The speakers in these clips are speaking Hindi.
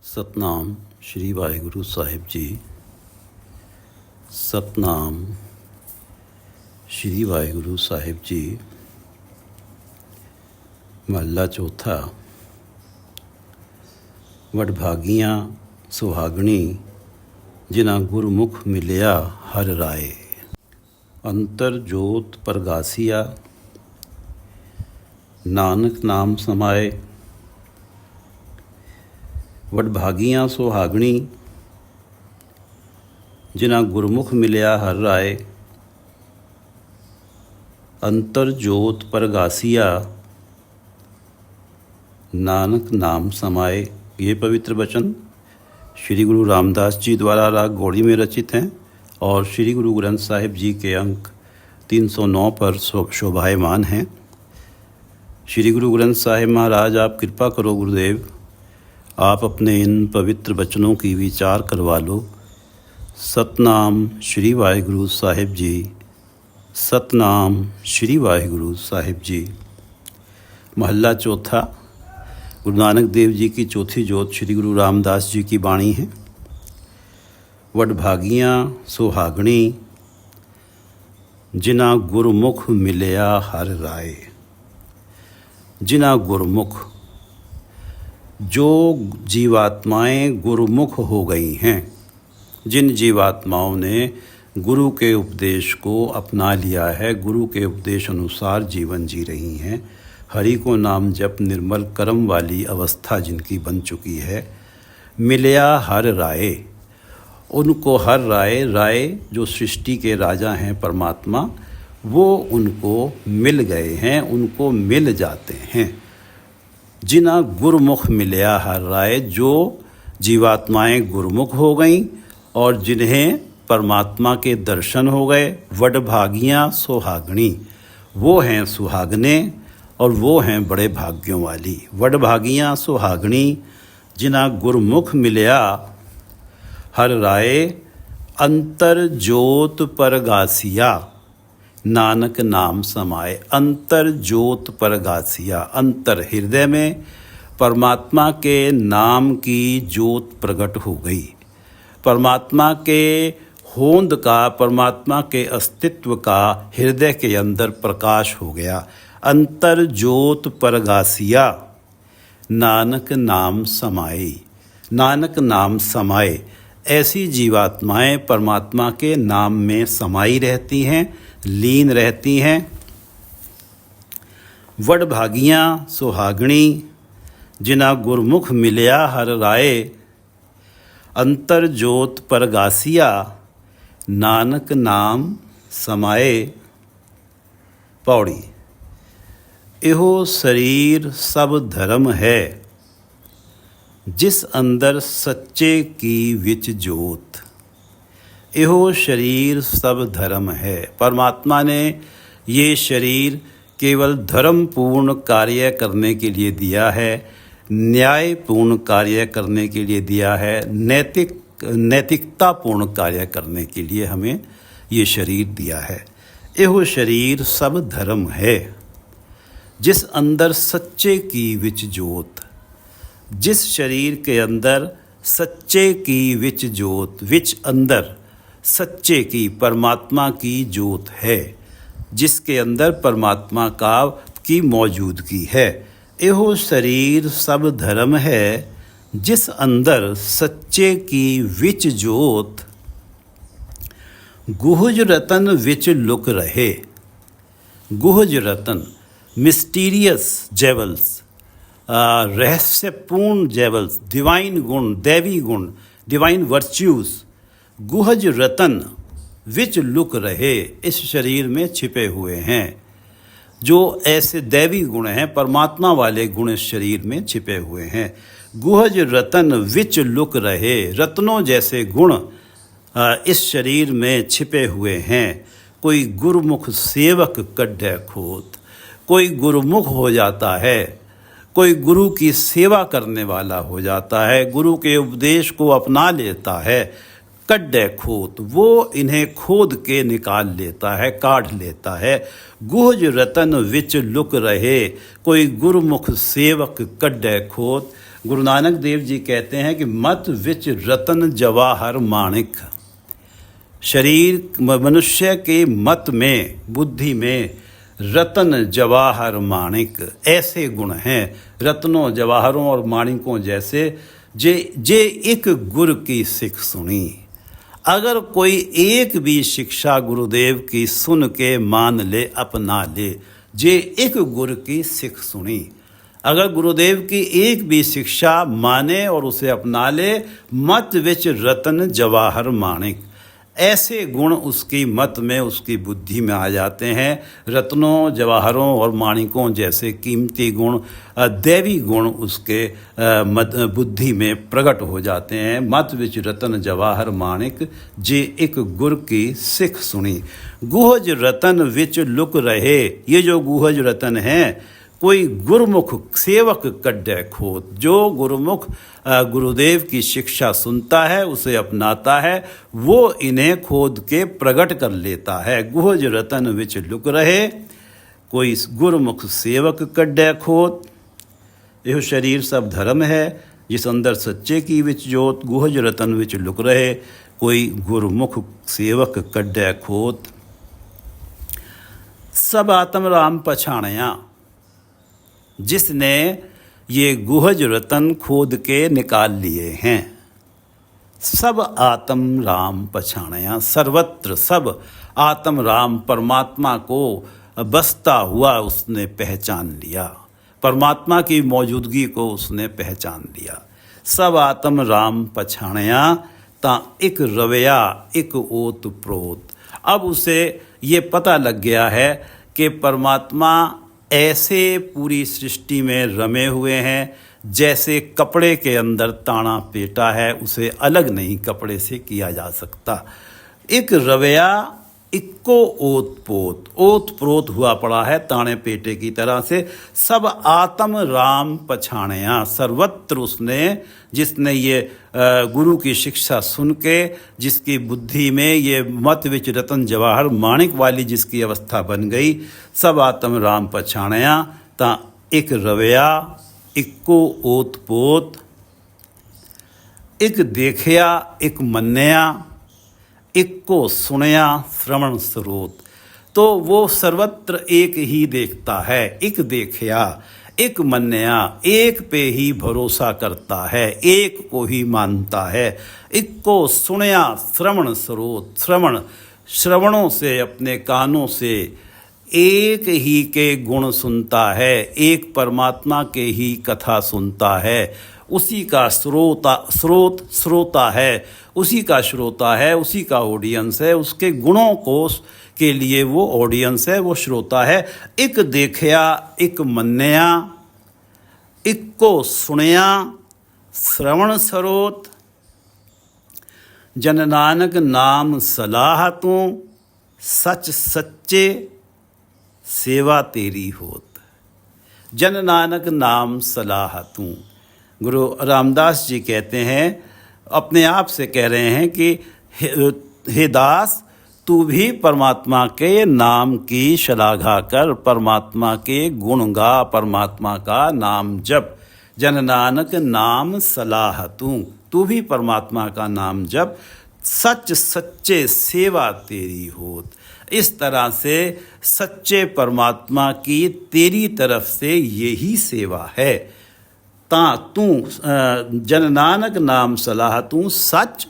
ਸਤਨਾਮ ਸ਼੍ਰੀ ਵਾਹਿਗੁਰੂ ਸਾਹਿਬ ਜੀ। ਸਤਨਾਮ ਸ਼੍ਰੀ ਵਾਹਿਗੁਰੂ ਸਾਹਿਬ ਜੀ। ਮਹੱਲਾ ਚੌਥਾ। ਵਡਭਾਗੀਆਂ ਸੁਹਾਗਣੀ ਜਿਨ੍ਹਾਂ ਗੁਰਮੁਖ ਮਿਲਿਆ ਹਰ ਰਾਏ। ਅੰਤਰ ਜੋਤ ਪ੍ਰਗਾਸੀਆ ਨਾਨਕ ਨਾਮ ਸਮਾਏ। ਵਡਭਾਗੀਆਂ ਸੁਹਾਗਣੀ ਜਿਨ੍ਹਾਂ ਗੁਰਮੁਖ ਮਿਲਿਆ ਹਰ ਰਾਏ। ਅੰਤਰ ਜੋਤ ਪ੍ਰਗਾਸੀਆ नानक नाम समाए। ये पवित्र वचन श्री गुरु रामदास जी द्वारा राग गौड़ी में रचित हैं और श्री गुरु ग्रंथ साहिब जी के अंक 309 पर शोभायमान हैं। श्री गुरु ग्रंथ साहिब महाराज, आप कृपा करो गुरुदेव, आप अपने इन पवित्र वचनों की विचार करवा लो। सतनाम श्री वाहिगुरु साहिब जी। सतनाम श्री वाहिगुरु साहिब जी। महला चौथा। गुरु नानक देव जी की चौथी जोत श्री गुरु रामदास जी की बाणी है। वडभागियाँ सुहागणी जिन्हां गुरमुख मिलिया हर राय। जिन्हां गुरमुख, जो जीवात्माएं गुरुमुख हो गई हैं, जिन जीवात्माओं ने गुरु के उपदेश को अपना लिया है, गुरु के उपदेश अनुसार जीवन जी रही हैं, हरि को नाम जप निर्मल कर्म वाली अवस्था जिनकी बन चुकी है, मिलिया हर राय। उनको हर राय जो सृष्टि के राजा हैं परमात्मा, वो उनको मिल गए हैं, उनको मिल जाते हैं। जिन्हां गुरमुख मिलिया हर राय, जो जीवात्माएं गुरमुख हो गईं और जिन्हें परमात्मा के दर्शन हो गए। वडभागियाँ सुहागणी, वो हैं सुहागने और वो हैं बड़े भाग्यों वाली। वडभागियाँ सुहागणी जिन्हां गुरमुख मिलिया हर राय। अंतर जोत परगासिया नानक नाम समाए। अंतर जोत परगासिया, अंतर हृदय में परमात्मा के नाम की जोत प्रकट हो गई। परमात्मा के होंद का, परमात्मा के अस्तित्व का हृदय के अंदर प्रकाश हो गया। अंतर जोत परगासिया नानक नाम समाए। नानक नाम समाए। ऐसी जीवात्माएं परमात्मा के नाम में समाई रहती हैं, लीन रहती हैं। वडभागियाँ सुहागणी जिन्हां गुरमुख मिलिया हर राय। अंतर जोत परगासिया नानक नाम समाए। पौड़ी। इहो शरीर सब धर्म है, जिस अंदर सच्चे की विच जोत। इहो शरीर सब धर्म है। परमात्मा ने ये शरीर केवल धर्मपूर्ण कार्य करने के लिए दिया है, न्यायपूर्ण कार्य करने के लिए दिया है, नैतिकतापूर्ण कार्य करने के लिए हमें ये शरीर दिया है। इहो शरीर सब धर्म है, जिस अंदर सच्चे की विच जोत। जिस शरीर के अंदर सच्चे की विच जोत, विच अंदर सच्चे की परमात्मा की जोत है, जिसके अंदर परमात्मा की मौजूदगी है। एहो शरीर सब धर्म है, जिस अंदर सच्चे की विच जोत। गुहज रतन विच लुक रहे। गुहज रतन, मिस्टीरियस जेवल्स, रहस्यपूर्ण जेवल्स, डिवाइन गुण, दैवी गुण, डिवाइन वर्च्यूज़। गुहज रतन विच लुक रहे, इस शरीर में छिपे हुए हैं। जो ऐसे दैवी गुण हैं, परमात्मा वाले गुण इस शरीर में छिपे हुए हैं। गुहज रतन विच लुक रहे, रत्नों जैसे गुण इस शरीर में छिपे हुए हैं। कोई गुरुमुख सेवक कड्ढे खोत। कोई गुरुमुख हो जाता है, कोई गुरु की सेवा करने वाला हो जाता है, गुरु के उपदेश को अपना लेता है। कड्डे खोत, वो इन्हें खोद के निकाल लेता है, काढ़ लेता है। गुहज रतन विच लुक रहे, कोई गुरुमुख सेवक कड्डे खोत। गुरु नानक देव जी कहते हैं कि मत विच रतन जवाहर माणिक। शरीर मनुष्य के मत में, बुद्धि में रतन जवाहर माणिक ऐसे गुण हैं, रत्नों जवाहरों और माणिकों जैसे, जे एक गुरु की सिख सुनी। अगर कोई एक भी शिक्षा गुरुदेव की सुन के मान ले, अपना ले, जे एक गुरु की सिख सुनी। अगर गुरुदेव की एक भी शिक्षा माने और उसे अपना ले, मत विच रतन जवाहर माणिक, ऐसे गुण उसकी मत में, उसकी बुद्धि में आ जाते हैं। रत्नों जवाहरों और माणिकों जैसे कीमती गुण, दैवी गुण उसके बुद्धि में प्रकट हो जाते हैं। मत विच रतन जवाहर माणिक, जे एक गुर की सिख सुनी। गुहज रतन विच लुक रहे, ये जो गुहज रतन हैं, कोई गुरुमुख सेवक कड्डे खोत। जो गुरुमुख गुरुदेव की शिक्षा सुनता है, उसे अपनाता है, वो इन्हें खोद के प्रकट कर लेता है। गुहज रतन विच लुक रहे, कोई गुरुमुख सेवक कड्डे खोत। यह शरीर सब धर्म है, जिस अंदर सच्चे की विच जोत। गुहज रतन विच लुक रहे, कोई गुरुमुख सेवक कड्डे खोत। सब आत्म राम पछाणया, जिसने ये गुहज रतन खोद के निकाल लिए हैं। सब आत्म राम पछाणया, सर्वत्र सब आत्म राम परमात्मा को बसता हुआ उसने पहचान लिया, परमात्मा की मौजूदगी को उसने पहचान लिया। सब आत्म राम पछाणया, ता एक रवैया एक ओत प्रोत। अब उसे ये पता लग गया है कि परमात्मा ऐसे पूरी सृष्टि में रमे हुए हैं जैसे कपड़े के अंदर ताना पेटा है, उसे अलग नहीं कपड़े से किया जा सकता। एक रवैया इक्को ओत प्रोत हुआ पड़ा है ताने पेटे की तरह से। सब आत्म राम पछाणया, सर्वत्र उसने, जिसने ये गुरु की शिक्षा सुन के, जिसकी बुद्धि में ये मत विच रतन जवाहर माणिक वाली जिसकी अवस्था बन गई, सब आत्म राम पछाणया, ता एक रवैया इक्को ओत पोत। एक देखया एक मन्नया, इक्को सुनया श्रवण स्रोत। तो वो सर्वत्र एक ही देखता है, एक देखया एक मन्नया, एक पे ही भरोसा करता है, एक को ही मानता है। इक्को सुनया श्रवण स्रोत, श्रवणों से, अपने कानों से एक ही के गुण सुनता है, एक परमात्मा के ही कथा सुनता है, उसी का श्रोता है, उसी का श्रोता है, उसी का ऑडियंस है, उसके गुणों को के लिए वो ऑडियंस है, वो श्रोता है। एक देखया एक मन्नया, इक्को सुनया श्रवण सरोत। जन नानक नाम सलाह तू, सच सच्चे सेवा तेरी होत। जन नानक नाम सलाह तू। गुरु रामदास जी कहते हैं, अपने आप से कह रहे हैं कि हे दास, तू भी परमात्मा के नाम की शलाघा कर, परमात्मा के गुण गा, परमात्मा का नाम जप। जन नानक नाम सलाह तू भी परमात्मा का नाम जप। सच सच्चे सेवा तेरी होत। इस तरह से सच्चे परमात्मा की तेरी तरफ से यही सेवा है। ता तू जन नानक नाम सलाह तू, सच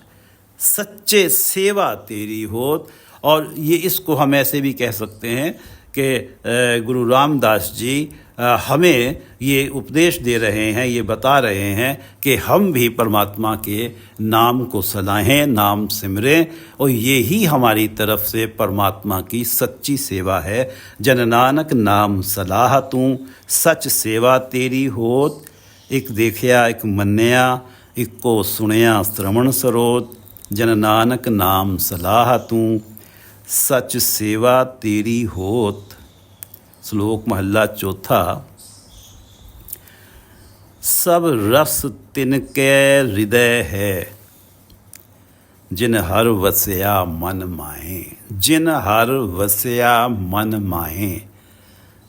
सच्चे सेवा तेरी होत। और ये इसको हम ऐसे भी कह सकते हैं कि गुरु रामदास जी हमें ये उपदेश दे रहे हैं, ये बता रहे हैं कि हम भी परमात्मा के नाम को सलाहें, नाम सिमरें, और ये ही हमारी तरफ से परमात्मा की सच्ची सेवा है। जन नानक नाम सलाह तू, सच सेवा तेरी होत। एक देखया एक मन्नया, इक्को सुनया श्रवण सरोत। जन नानक नाम सलाह तू, सच सेवा तेरी होत। श्लोक महला चौथा। सब रस तिनके हृदय है, जिन हर वसया मन माहे। जिन हर वसया मन माहे।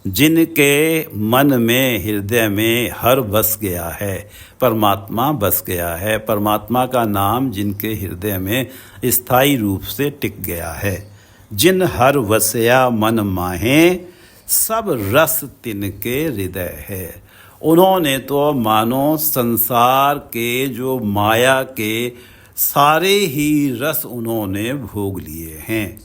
जिनके मन में हृदय में हर बस गया है, परमात्मा बस गया है, परमात्मा का नाम जिनके हृदय में स्थायी रूप से टिक गया है। जिन हर वसया मन माहे, सब रस तिनके हृदय है। उन्होंने तो मानो संसार के जो माया के सारे ही रस उन्होंने भोग लिए हैं।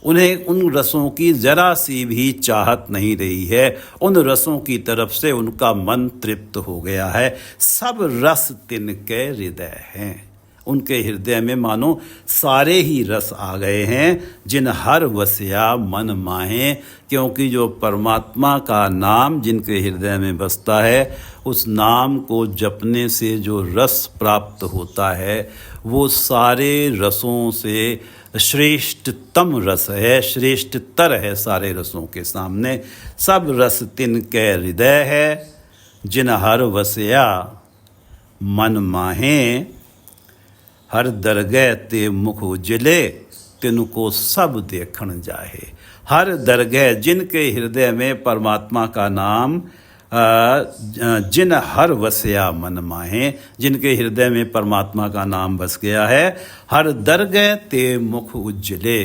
उन्हें उन रसों की जरा सी भी चाहत नहीं रही है। उन रसों की तरफ से उनका मन तृप्त हो गया है। सब रस तिनके हृदय हैं। उनके हृदय में मानो सारे ही रस आ गए हैं। जिन हर वसया मन माहे, क्योंकि जो परमात्मा का नाम जिनके हृदय में बसता है, उस नाम को जपने से जो रस प्राप्त होता है वो सारे रसों से श्रेष्ठतम रस है, श्रेष्ठतर है सारे रसों के सामने। सब रस तिनके हृदय है। जिन हर वसया मन माहे, हर दरगह ते मुख उजले, तिनको सब देखण जाहे। हर दरगह जिनके हृदय में परमात्मा का नाम जिन हर वसया मन माहे, जिनके हृदय में परमात्मा का नाम बस गया है, हर दरगह ते मुख उज्जले।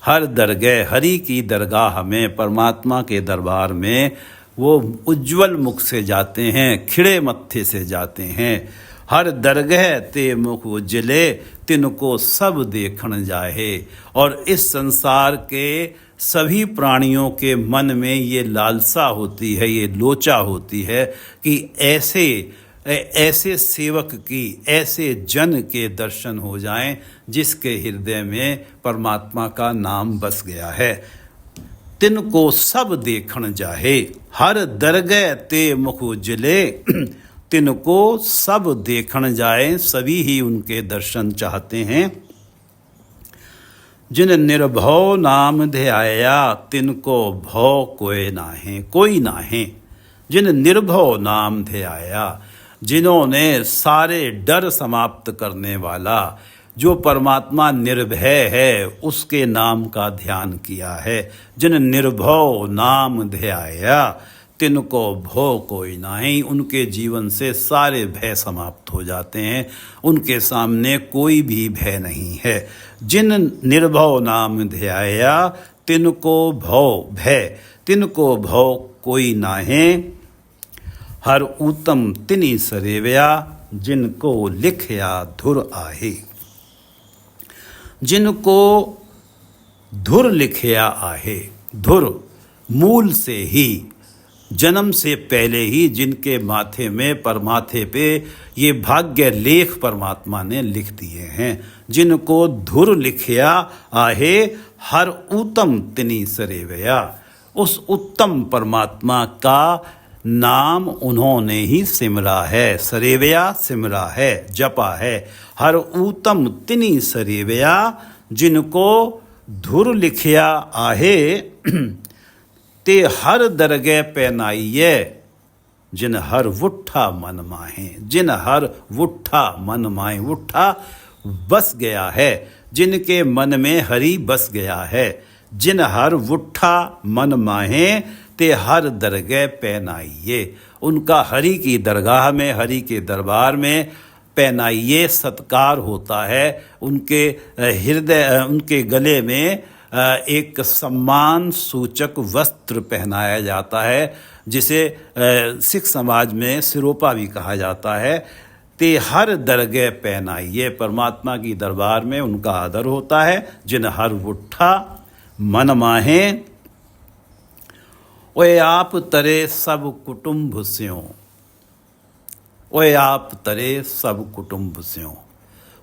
हर दरगह, हरि की दरगाह में, परमात्मा के दरबार में वो उज्ज्वल मुख से जाते हैं, खिड़े मत्थे से जाते हैं। हर दरगह ते मुख उज्जले, तिनको सब देखण जाहे। और इस संसार के सभी प्राणियों के मन में ये लालसा होती है, ये लोचा होती है कि ऐसे सेवक की, ऐसे जन के दर्शन हो जाएं जिसके हृदय में परमात्मा का नाम बस गया है। तिनको सब देखण जाहे। हर दरगह ते मुख उजले, तिनको सब देखण जाए, सभी ही उनके दर्शन चाहते हैं। जिन निर्भव नाम ध्याया, तिनको भव कोई नाहे। जिन निर्भव नाम ध्याया, जिन्होंने सारे डर समाप्त करने वाला, जो परमात्मा निर्भय है उसके नाम का ध्यान किया है। जिन निर्भव नाम ध्याया, तिनको भव कोई नाही। उनके जीवन से सारे भय समाप्त हो जाते हैं। उनके सामने कोई भी भय नहीं है। जिन निर्भव नाम ध्याया, तिनको भव कोई नाहे। हर उत्तम तिनी सरेव्या, जिनको लिखया धुर आहे। जिनको धुर लिखया आहे, धुर मूल से ही, जन्म से पहले ही जिनके माथे पे ये भाग्य लेख परमात्मा ने लिख दिए हैं। जिनको धुर लिखया आहे, हर उत्तम तिनी सरेवया। उस उत्तम परमात्मा का नाम उन्होंने ही सिमरा है, सरेवया सिमरा है, जपा है। हर उत्तम तिनी सरेवया, जिनको धुर लिखया आहे, ते हर दरगह पैनाइये। जिन हर वुट्ठा मन माहे, जिन हर वुट्ठा मन माहे, वुट्ठा बस गया है, जिनके मन में हरि बस गया है। जिन हर वुट्ठा मन माहे, ते हर दरगह पैनाइये। उनका हरि की दरगाह में, हरि के दरबार में पैनाइये सत्कार होता है। उनके हृदय, उनके गले में एक सम्मान सूचक वस्त्र पहनाया जाता है, जिसे सिख समाज में सिरोपा भी कहा जाता है। ते हर दरगह पहनाइए, परमात्मा की दरबार में उनका आदर होता है। जिन हर वुट्ठा मन माहे, ओए आप तरे सब कुटुंब स्यों। ओए आप तरे सब कुटुंब स्यों।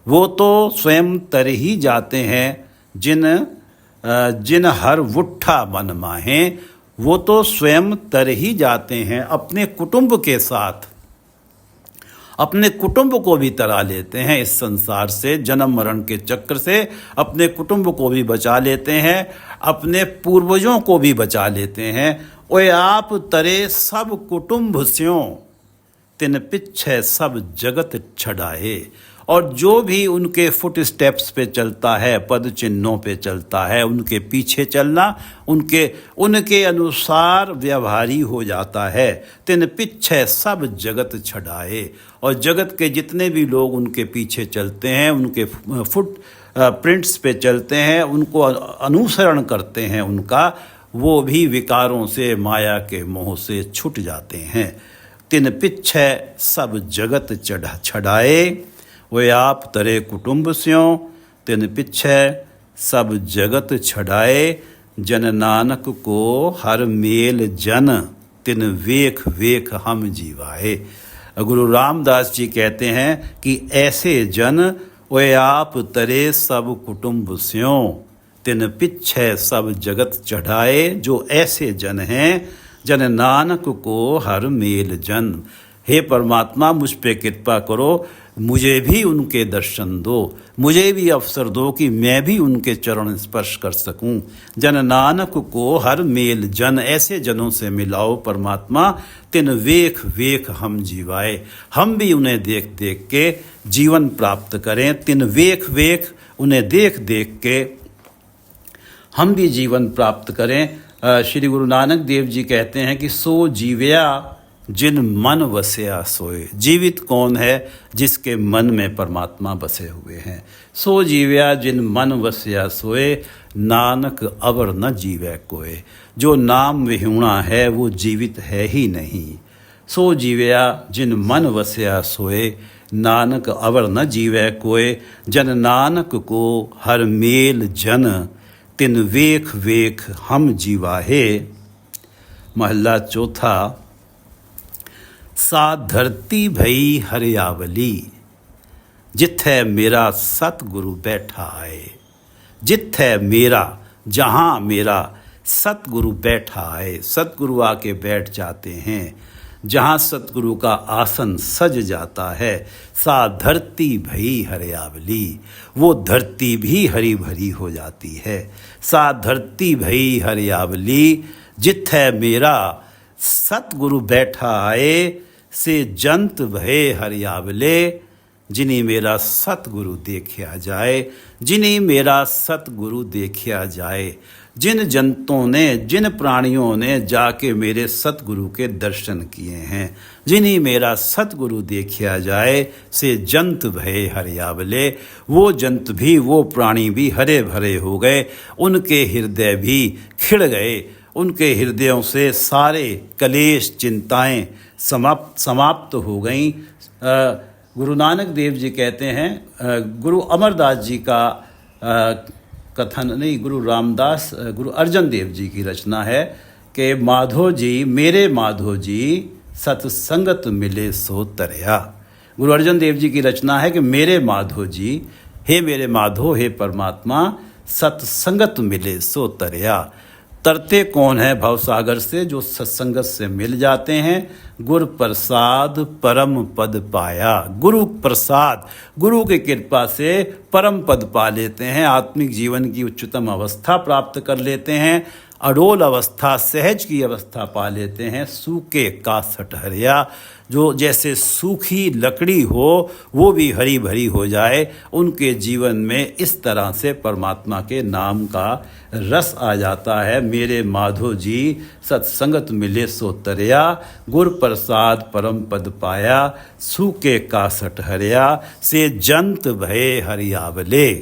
वो तो स्वयं तर ही जाते हैं। जिन हर वुट्ठा मन माहे, वो तो स्वयं तर ही जाते हैं अपने कुटुंब के साथ। अपने कुटुंब को भी तरा लेते हैं इस संसार से, जन्म मरण के चक्र से अपने कुटुंब को भी बचा लेते हैं, अपने पूर्वजों को भी बचा लेते हैं। ओए आप तरे सब कुटुंब स्यों, तिन पिछे सब जगत छड़ाए। और जो भी उनके फुट स्टेप्स पे चलता है, पद चिन्हों पे चलता है, उनके पीछे चलना, उनके अनुसार व्यवहारी हो जाता है। तिन पिछे सब जगत छड़ाए, और जगत के जितने भी लोग उनके पीछे चलते हैं, उनके फुट प्रिंट्स पे चलते हैं, उनको अनुसरण करते हैं उनका, वो भी विकारों से, माया के मोह से छूट जाते हैं। तिन पिछे सब जगत छड़ाए, वे आप तरे कुटुंब स्यों। तिन पिछे सब जगत छड़ाए, जन नानक को हर मेल जन। तिन वेख वेख हम जीवाए। गुरु रामदास जी कहते हैं कि ऐसे जन वे आप तरे सब कुटुंब स्यों। तिन पिछे सब जगत चढ़ाए, जो ऐसे जन हैं, जन नानक को हर मेल जन। हे परमात्मा, मुझ पे कृपा करो, मुझे भी उनके दर्शन दो, मुझे भी अवसर दो कि मैं भी उनके चरण स्पर्श कर सकूं। जन नानक को हर मेल जन, ऐसे जनों से मिलाओ परमात्मा। तिन वेख वेख हम जीवाए, हम भी उन्हें देख देख के जीवन प्राप्त करें। तिन वेख वेख, उन्हें देख देख के हम भी जीवन प्राप्त करें। श्री गुरु नानक देव जी कहते हैं कि सो जीव्या जिन मन वसया सोए। जीवित कौन है? जिसके मन में परमात्मा बसे हुए हैं। सो जीव्या जिन मन वसया सोए, नानक अवर न जीवै कोय। जो नाम विहूणा है वो जीवित है ही नहीं। सो जीव्या जिन मन वसया सोए, नानक अवर न जीवै कोय। जन नानक को हर मेल जन, तिन वेख वेख हम जीवाहे। महला चौथा। सा धरती भई हरियावली, जिथे मेरा सतगुरु बैठा आए। जिथे मेरा, जहाँ मेरा सतगुरु बैठा आए। सतगुरु आके बैठ जाते हैं, जहाँ सतगुरु का आसन सज जाता है। सा धरती भई हरियावली, वो धरती भी हरी भरी हो जाती है। सा धरती भई हरियावली, जिथे मेरा सतगुरु बैठा आए। से जंत भये हरियावले, जिन्हीं मेरा सतगुरु देखा जाए। जिन्हीं मेरा सतगुरु देखा जाए। जिन जंतों ने, जिन प्राणियों ने जाके मेरे सतगुरु के दर्शन किए हैं, जिन्हीं मेरा सतगुरु देखा जाए। से जंत भये हरियावले, वो जंत भी, वो प्राणी भी हरे भरे हो गए। उनके हृदय भी खिड़ गए। उनके हृदयों से सारे कलेश, चिंताएं समाप्त हो गईं। गुरु नानक देव जी कहते हैं, गुरु अमरदास जी का कथन नहीं, गुरु रामदास, गुरु अर्जन देव जी की रचना है कि माधो जी, मेरे माधो जी, सत्संगत मिले सो तरया। गुरु अर्जन देव जी की रचना है कि मेरे माधो जी, हे मेरे माधो, हे परमात्मा, सत्संगत मिले सो तरया। तरते कौन है भवसागर से? जो सत्संगत से मिल जाते हैं। गुरु प्रसाद परम पद पाया। गुरु प्रसाद, गुरु की कृपा से परम पद पा लेते हैं, आत्मिक जीवन की उच्चतम अवस्था प्राप्त कर लेते हैं, अडोल अवस्था, सहज की अवस्था पा लेते हैं। सूखे का सटहरिया, जो जैसे सूखी लकड़ी हो वो भी हरी भरी हो जाए। उनके जीवन में इस तरह से परमात्मा के नाम का रस आ जाता है। मेरे माधो जी, सत्संगत मिले सो तरया। गुर प्रसाद परम पद पाया, सूखे का सटहरिया। से जंत भये हरियावले,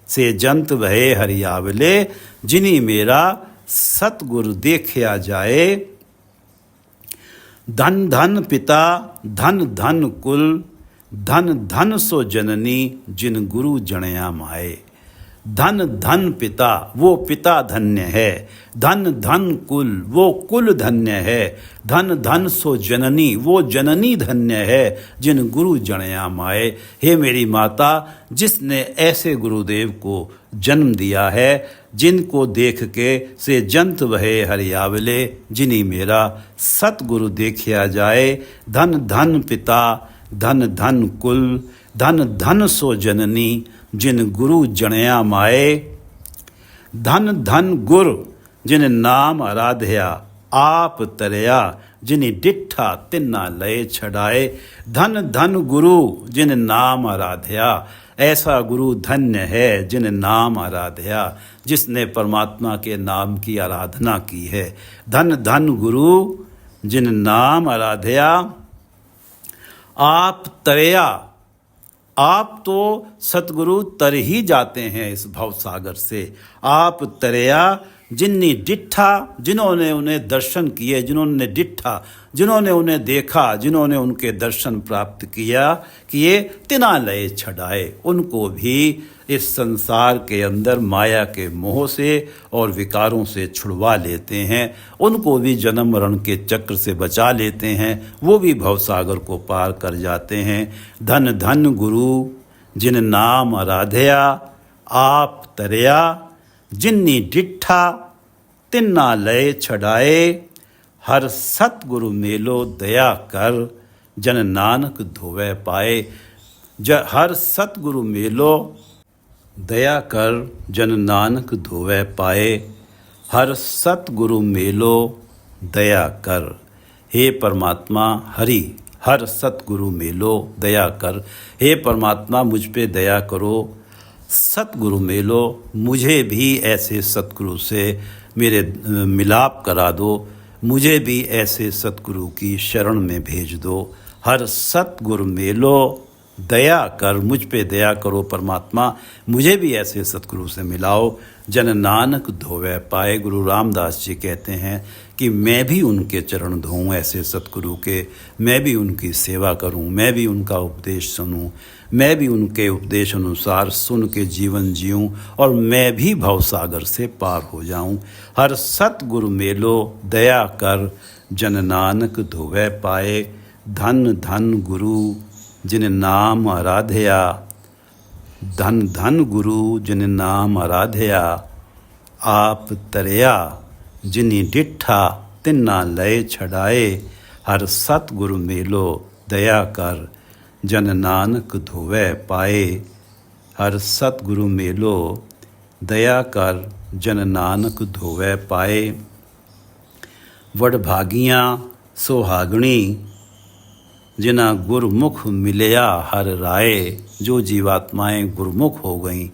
से जंत भये हरियावले, जिन्हीं मेरा सतगुरु देखा जाए। धन धन पिता, धन धन कुल, धन धन सो जननी, जिन गुरु जणया माए। धन धन पिता, वो पिता धन्य है। धन धन कुल, वो कुल धन्य है। धन धन सो जननी, वो जननी धन्य है, जिन गुरु जणया माए। हे मेरी माता, जिसने ऐसे गुरुदेव को जन्म दिया है, जिनको देख के से जंत भये हरियावले, जिन्हीं मेरा सतगुरु देखा जाए। धन धन पिता, धन धन कुल, धन धन सो जननी, जिन गुरु जणया माए। धन धन गुर, जिन नाम आराध्या, आप तरया जिनि डिठा तिन्ना लय छड़ाए। धन धन गुरु जिन नाम आराध्या, ऐसा गुरु धन्य है जिन नाम आराध्या, जिसने परमात्मा के नाम की आराधना की है। धन धन गुरु जिन नाम आराध्या। आप तरया, आप तो सतगुरु तर ही जाते हैं इस भव सागर से। आप तरया जिन्नी डिठा, जिन्होंने उन्हें दर्शन किए, जिन्होंने डिठा, जिन्होंने उन्हें देखा, जिन्होंने उनके दर्शन प्राप्त किए तिना लय छड़ाए, उनको भी इस संसार के अंदर माया के मोह से और विकारों से छुड़वा लेते हैं। उनको भी जन्म मरण के चक्र से बचा लेते हैं, वो भी भवसागर को पार कर जाते हैं। धन धन गुरु जिन नाम आराध्या, आप तरया जिन्नी डिठा तिन्ना लय छड़ाए। हर सतगुरु मेलो दया कर, जन नानक धोवे पाए। हर सतगुरु मेलो दया कर, जन नानक धोवे पाए। हर सतगुरु मेलो दया कर। हे परमात्मा हरि, हर सतगुरु मेलो दया कर। हे परमात्मा मुझ पे दया करो। सतगुरु मेलो, मुझे भी ऐसे सतगुरु से मेरे मिलाप करा दो, मुझे भी ऐसे सतगुरु की शरण में भेज दो। हर सतगुरु मेलो दया कर, मुझ पे दया करो परमात्मा, मुझे भी ऐसे सतगुरु से मिलाओ। जन नानक धोवे पाए। गुरु रामदास जी कहते हैं कि मैं भी उनके चरण धोऊं ऐसे सतगुरु के, मैं भी उनकी सेवा करूं, मैं भी उनका उपदेश सुनूं, मैं भी उनके उपदेश अनुसार सुन के जीवन जीऊं और मैं भी भवसागर से पार हो जाऊं। हर सतगुरु मेलो दया कर, जन नानक धोवे पाए। धन धन गुरु जिन नाम आराध्या, धन धन गुरु जिन नाम आराध्या। आप तरया जिनि डिठा तिन्ना लय छड़ाए। हर सतगुरु मेलो दया कर, जन नानक धोवे पाए। हर सतगुरु मेलो दया कर, जन नानक धोवे पाए। वडभागियाँ सोहागणी जिना गुरमुख मिलया हर राय। जो जीवात्माएं गुरमुख हो गईं,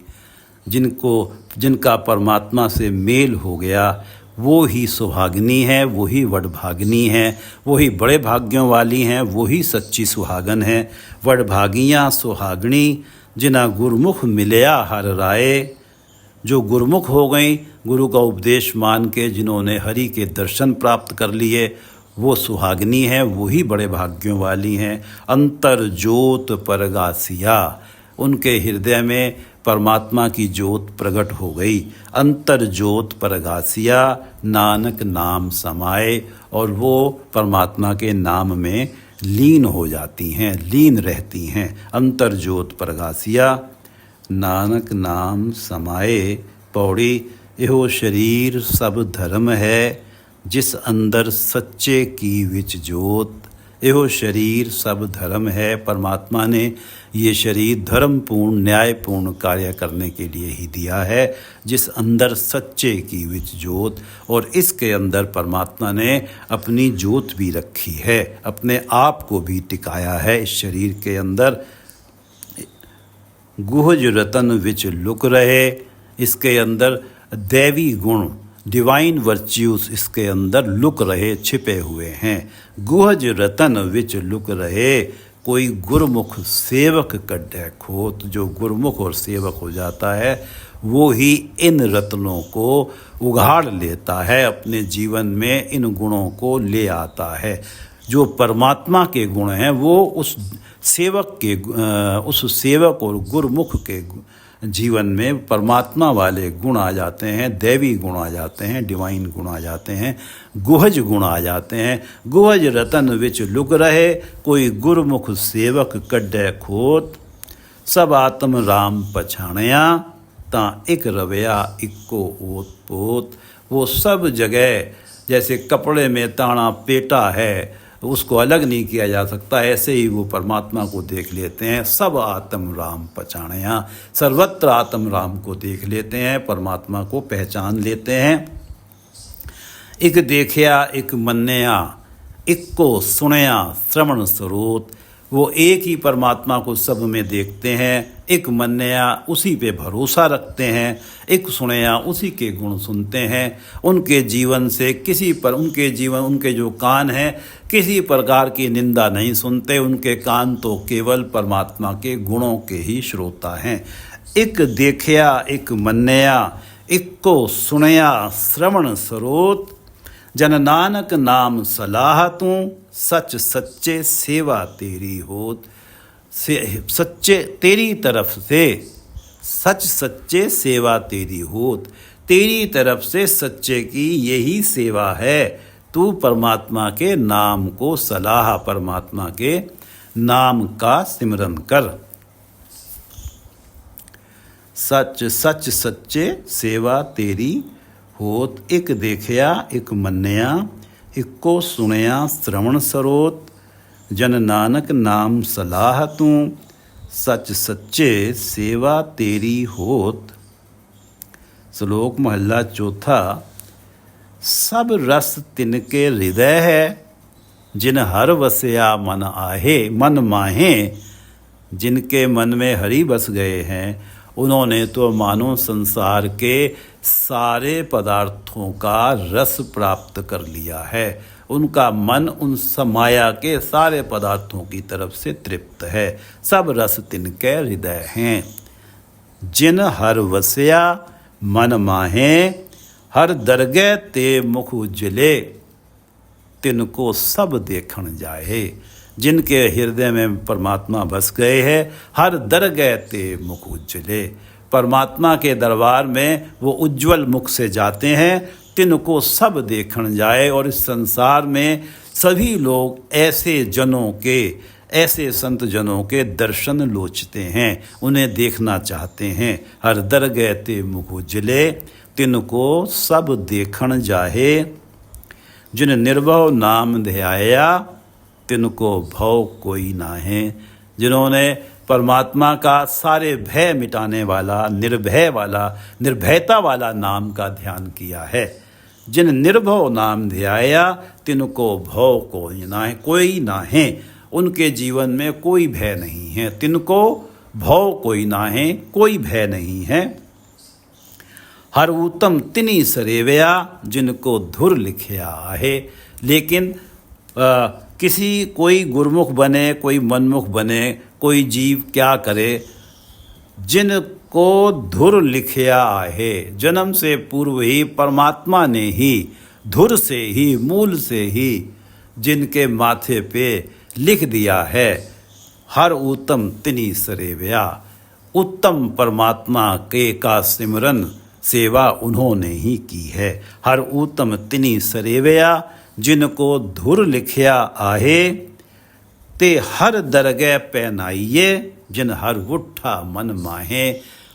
जिनका परमात्मा से मेल हो गया, वो ही सुहागनी है, वही वडभागिनी है, वही बड़े भाग्यों वाली हैं, वही सच्ची सुहागन है। वडभागियाँ सुहागणी जिना गुरमुख मिलया हर राय। जो गुरमुख हो गई, गुरु का उपदेश मान के जिन्होंने हरि के दर्शन प्राप्त कर लिए, वो सुहागनी है, वही बड़े भाग्यों वाली हैं। अंतर ज्योत परगासिया, उनके हृदय में परमात्मा की ज्योत प्रकट हो गई। अंतर ज्योत परगासिया, नानक नाम समाए, और वो परमात्मा के नाम में लीन हो जाती हैं, लीन रहती हैं। अंतर ज्योत परगासिया, नानक नाम समाए। पौड़ी, एहो शरीर सब धर्म है, जिस अंदर सच्चे की विच जोत। एहो शरीर सब धर्म है। परमात्मा ने ये शरीर धर्मपूर्ण न्यायपूर्ण कार्य करने के लिए ही दिया है, जिस अंदर सच्चे की विच जोत। और इसके अंदर परमात्मा ने अपनी जोत भी रखी है, अपने आप को भी टिकाया है इस शरीर के अंदर। गुहज रतन विच लुक रहे, इसके अंदर दैवी गुण, डिवाइन वर्च्यूज इसके अंदर लुक रहे, छिपे हुए हैं। गुहज रतन विच लुक रहे, कोई गुरमुख सेवक कड्ढे खोत। जो गुरमुख और सेवक हो जाता है, वो ही इन रत्नों को उघाड़ लेता है, अपने जीवन में इन गुणों को ले आता है। जो परमात्मा के गुण हैं, वो उस सेवक और गुरमुख के जीवन में परमात्मा वाले गुण आ जाते हैं, दैवी गुण आ जाते हैं, डिवाइन गुण आ जाते हैं, गुहज गुण आ जाते हैं। गुहज रतन विच लुक रहे, कोई गुरमुख सेवक कड्डे खोत। सब आत्म राम पछाणया, ता इक रवया इक्को ओत पोत। वो सब जगह जैसे कपड़े में ताना पेटा है, उसको अलग नहीं किया जा सकता, ऐसे ही वो परमात्मा को देख लेते हैं। सब आत्म राम पहचानया, सर्वत्र आत्म राम को देख लेते हैं, परमात्मा को पहचान लेते हैं। एक देखिया एक मन्या, इक्को सुनया श्रवण स्रोत। वो एक ही परमात्मा को सब में देखते हैं, एक मन्या उसी पे भरोसा रखते हैं, एक सुनया उसी के गुण सुनते हैं। उनके जीवन से किसी पर उनके जो कान हैं किसी प्रकार की निंदा नहीं सुनते। उनके कान तो केवल परमात्मा के गुणों के ही श्रोता हैं। एक देखिया एक मन्या, इक्को सुनया श्रवण स्रोत। जन नानक नाम सलाह तू, सच सच्चे सेवा तेरी होत। सच्चे तेरी तरफ से सच सच्चे सेवा तेरी होत। तेरी तरफ से सच्चे की यही सेवा है। तू परमात्मा के नाम को सलाह, परमात्मा के नाम का सिमरन कर। सच सच सच्चे सेवा तेरी होत। एक देखिया एक मन्या, इक्को सुनया श्रवण स्रोत। जन नानक नाम सलाह तू, सच सच्चे सेवा तेरी होत। श्लोक महला चौथा। सब रस तिनके हृदय है, जिन हर वसया मन आहे। मन माहे, जिनके मन में हरि बस गए हैं उन्होंने तो मानो संसार के सारे पदार्थों का रस प्राप्त कर लिया है। उनका मन उन माया के सारे पदार्थों की तरफ से तृप्त है। सब रस तिनके हृदय हैं। जिन हर वसया मन माहे, हर दरगह ते मुख उजले। तिनको सब देखण जाए। जिनके हृदय में परमात्मा बस गए हैं, हर दरगह ते मुख उज्जले। परमात्मा के दरबार में वो उज्जवल मुख से जाते हैं। तिनको सब देखण जाए। और इस संसार में सभी लोग ऐसे जनों के, ऐसे संत जनों के दर्शन लोचते हैं, उन्हें देखना चाहते हैं। हर दरगह ते मुख उज्जले, तिनको सब देखण जाहे। जिन निर्भव नाम ध्याया, तिनको भव कोई ना है। जिन्होंने परमात्मा का सारे भय मिटाने वाला, निर्भय वाला, निर्भयता वाला नाम का ध्यान किया है। जिन निर्भव नाम ध्याया, तिनको भव कोई ना है। उनके जीवन में कोई भय नहीं है। तिनको भव कोई ना है, कोई भय नहीं है। हर उत्तम तिनी सरेवया, जिनको धुर लिखया है। लेकिन कोई गुरमुख बने, कोई मनमुख बने, कोई जीव क्या करे, जिनको धुर लिखया है। जन्म से पूर्व ही परमात्मा ने ही धुर से ही, मूल से ही जिनके माथे पे लिख दिया है। हर उत्तम तिनी सरेवया, उत्तम परमात्मा के का सिमरन सेवा उन्होंने ही की है। हर उत्तम तिनी सरेवया, जिनको धुर लिखया आहे। ते हर दरगह पहनाइए, जिन हर उठा मन माहे।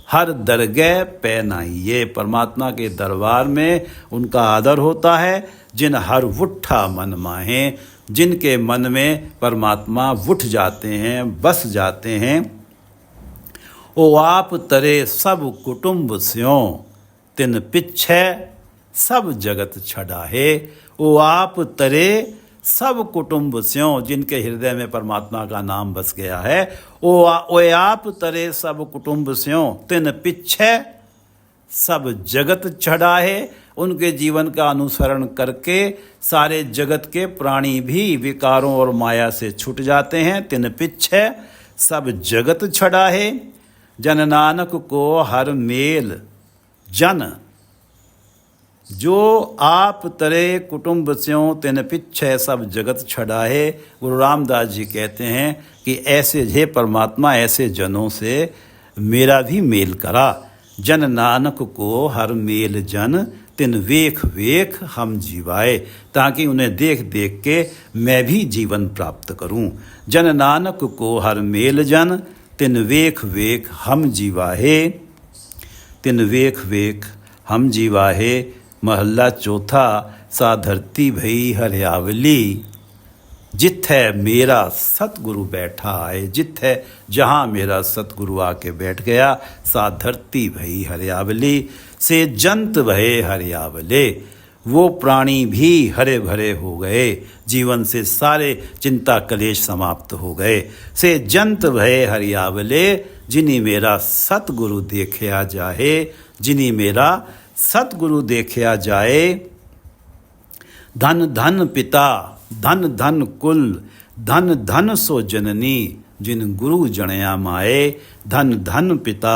हर दरगह पहनाइए, परमात्मा के दरबार में उनका आदर होता है। जिन हर उठा मन माहे, जिनके मन में परमात्मा उठ जाते हैं, बस जाते हैं। ओ आप तरे सब कुटुंब स्यों, तिन पिछे सब जगत छड़ाहे। ओ आप तरे सब कुटुंब स्यों, जिनके हृदय में परमात्मा का नाम बस गया है। ओ आप तरे सब कुटुंब स्यों, तिन पिछे सब जगत छड़ाहे। उनके जीवन का अनुसरण करके सारे जगत के प्राणी भी विकारों और माया से छूट जाते हैं। तिन पिछे सब जगत छड़ाहे। जन नानक को हर मेल जन, जो आप तरे कुटुंब स्यों, तिन पिछे सब जगत छड़ाहे। गुरु रामदास जी कहते हैं कि ऐसे हे परमात्मा, ऐसे जनों से मेरा भी मेल करा। जन नानक को हर मेल जन, तिन वेख वेख हम जीवाए। ताकि उन्हें देख देख के मैं भी जीवन प्राप्त करूं। जन नानक को हर मेल जन, तिन वेख वेख हम जीवाहे। तिन वेख वेख हम जीवाहे। महला चौथा। सा धरती भई हरियावली, जिथे मेरा सतगुरु बैठा है। जिथे जहाँ मेरा सतगुरु आके बैठ गया, सा धरती भई हरियावली। से जंत भये हरियावले। वो प्राणी भी हरे भरे हो गए, जीवन से सारे चिंता कलेश समाप्त हो गए। से जंत भये हरियावले, जिनी मेरा सतगुरु देखया जाए, जिनी मेरा सतगुरु देखया जाए। धन धन पिता, धन धन कुल, धन धन सो जननी, जिन गुरु जणया माए। धन धन पिता,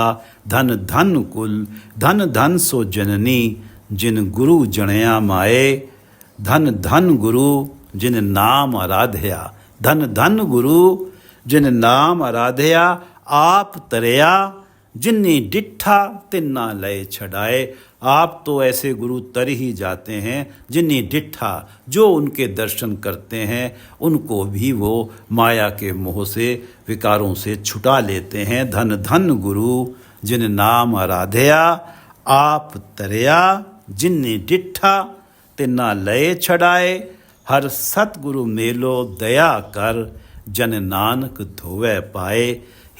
धन धन कुल, धन धन सो जननी, जिन गुरु जणया माए। धन धन गुरु, जिन नाम आराध्या, धन धन गुरु, जिन नाम आराध्या। आप तरया, जिन्नी डिठा तिन्ना लय छड़ाए। आप तो ऐसे गुरु तर ही जाते हैं जिन्नी डिठा, जो उनके दर्शन करते हैं उनको भी वो माया के मोह से, विकारों से छुटा लेते हैं। धन धन गुरु, जिन नाम आराध्या। आप तरया, जिन्नी डिठा तिन्ना लय छड़ाए। हर सतगुरु मेलो दया कर, जन नानक धोवे पाए।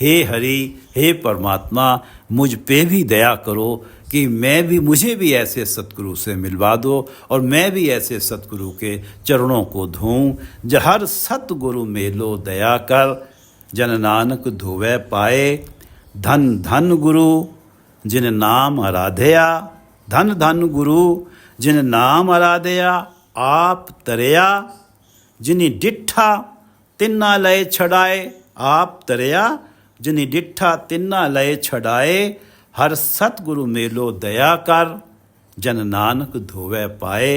हे हरि, हे परमात्मा, मुझ पे भी दया करो कि मुझे भी ऐसे सतगुरु से मिलवा दो और मैं भी ऐसे सतगुरु के चरणों को धोऊं। हर सतगुरु मेलो दया कर, जन नानक धोवे पाए। धन धन गुरु, जिन नाम आराध्या, धन धन गुरु, जिन नाम आराध्या। आप तरया, जिनी डिठा तिन्ना लय छड़ाए। आप तरया, जिनी डिठा तिन्ना लय छड़ाए। हर सतगुरु मेलो दया कर, जन नानक धोवे पाए।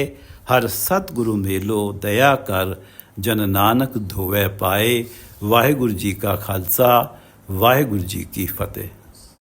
हर सतगुरु मेलो दया कर, जन नानक धोवे पाए। वाहिगुरु जी का खालसा, वाहिगुरु जी की फतेह।